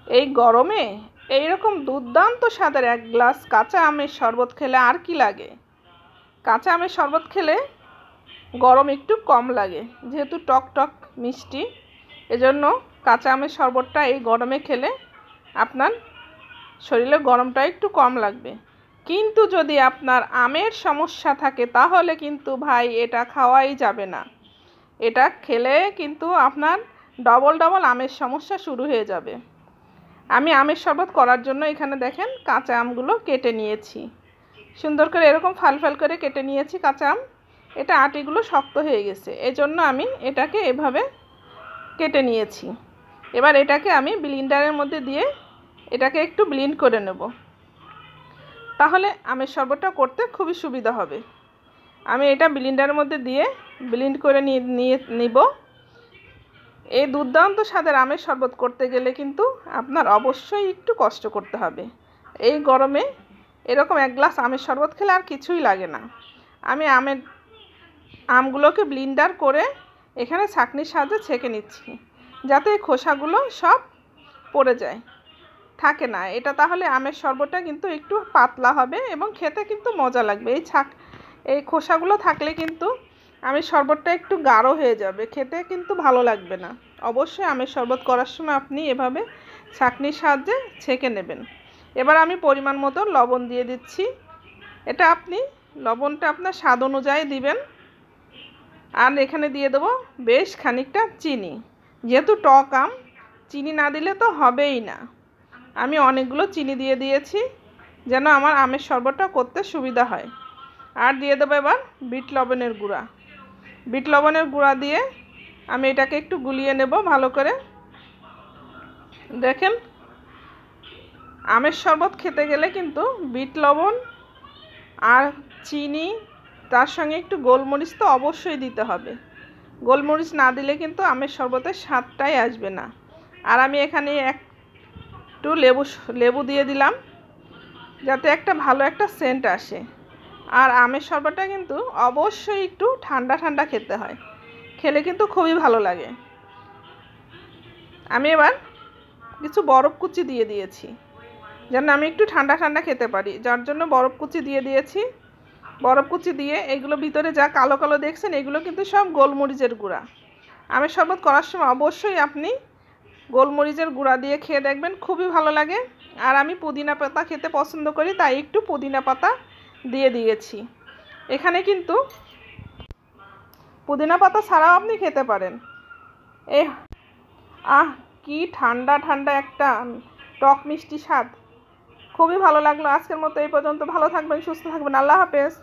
এই গরমে এইরকম দুর্দান্ত স্বাদের এক গ্লাস কাঁচা আমের শরবত খেলে আর কি লাগে। কাঁচা আমের শরবত খেলে গরম একটু কম লাগে, যেহেতু টক টক মিষ্টি, এজন্য কাঁচা আমের শরবতটা এই গরমে খেলে আপনার শরীরে গরমটা একটু কম লাগবে। কিন্তু যদি আপনার আমের সমস্যা থাকে তাহলে কিন্তু ভাই এটা খাওয়াই যাবে না। এটা খেলে কিন্তু আপনার ডবল ডবল আমের সমস্যা শুরু হয়ে যাবে। আমি আমের শরবত করার জন্য এখানে দেখেন কাঁচা আমগুলো কেটে নিয়েছি, সুন্দর করে এরকম ফাল ফাল করে কেটে নিয়েছি কাঁচা আম। এটা আটিগুলো শক্ত হয়ে গেছে, এজন্য আমি এটাকে এভাবে কেটে নিয়েছি। এবার এটাকে আমি ব্লেন্ডারের মধ্যে দিয়ে এটাকে একটু ব্লেন্ড করে নেব, তাহলে আমের শরবতটা করতে খুবই সুবিধা হবে। আমি এটা ব্লেন্ডারের মধ্যে দিয়ে ব্লেন্ড করে নিব। এই দুর্দান্ত স্বাদের আমের শরবত করতে গেলে কিন্তু আপনার অবশ্যই একটু কষ্ট করতে হবে। এই গরমে এরকম এক গ্লাস আমের শরবত খেলে আর কিছুই লাগে না। আমি আমগুলোকে ব্লেন্ডার করে এখানে ছাঁকনির সাহায্যে ছেঁকে নিচ্ছি, যাতে খোসাগুলো সব পড়ে যায়, থাকে না এটা। তাহলে আমের শরবতটা কিন্তু একটু পাতলা হবে এবং খেতে কিন্তু মজা লাগবে। এই খোসাগুলো থাকলে কিন্তু আমের শরবতটা একটু গাঢ় হয়ে যাবে, খেতে কিন্তু ভালো লাগবে না। অবশ্যই আমের শরবত করার সময় আপনি এভাবে ছাঁকনির সাহায্যে ছেঁকে নেবেন। এবার আমি পরিমাণ মতো লবণ দিয়ে দিচ্ছি। এটা আপনি লবণটা আপনার স্বাদ অনুযায়ী দিবেন। আর এখানে দিয়ে দেবো বেশ খানিকটা চিনি, যেহেতু টক আম, চিনি না দিলে তো হবেই না। আমি অনেকগুলো চিনি দিয়ে দিয়েছি যেন আমার আমের শরবতটা করতে সুবিধা হয়। আর দিয়ে দেবো এবার বিট লবণের গুঁড়া। বিট লবণের গুঁড়া দিয়ে আমি এটাকে একটু গুলিয়ে নেব ভালো করে। দেখেন, আমের শরবত খেতে গেলে কিন্তু বিট লবণ আর চিনি, তার সঙ্গে একটু গোলমরিচ তো অবশ্যই দিতে হবে। গোলমরিচ না দিলে কিন্তু আমের শরবতের স্বাদটাই আসবে না। আর আমি এখানে একটু লেবু দিয়ে দিলাম, যাতে একটা ভালো একটা সেন্ট আসে। আর আমের শরবতটা কিন্তু অবশ্যই একটু ঠান্ডা ঠান্ডা খেতে হয়, খেলে কিন্তু খুবই ভালো লাগে। আমি এবার কিছু বরফ কুচি দিয়ে দিয়েছি, যেন আমি একটু ঠান্ডা ঠান্ডা খেতে পারি, যার জন্য বরফ কুচি দিয়ে দিয়েছি। বরফ কুচি দিয়ে এগুলো ভিতরে যা কালো কালো দেখছেন, এগুলো কিন্তু সব গোলমরিচের গুঁড়া। আমের শরবত করার সময় অবশ্যই আপনি গোলমরিচের গুঁড়া দিয়ে খেয়ে দেখবেন, খুবই ভালো লাগে। আর আমি পুদিনা পাতা খেতে পছন্দ করি, তাই একটু পুদিনা পাতা দিয়ে দিয়েছি এখানে। কিন্তু পুদিনা পাতা ছাড়াও আপনি খেতে পারেন। এই কি ঠান্ডা ঠান্ডা একটা টক মিষ্টি স্বাদ, খুবই ভালো লাগলো। আজকের মতো এই পর্যন্ত। ভালো থাকবেন, সুস্থ থাকবেন, আল্লাহ হাফেজ।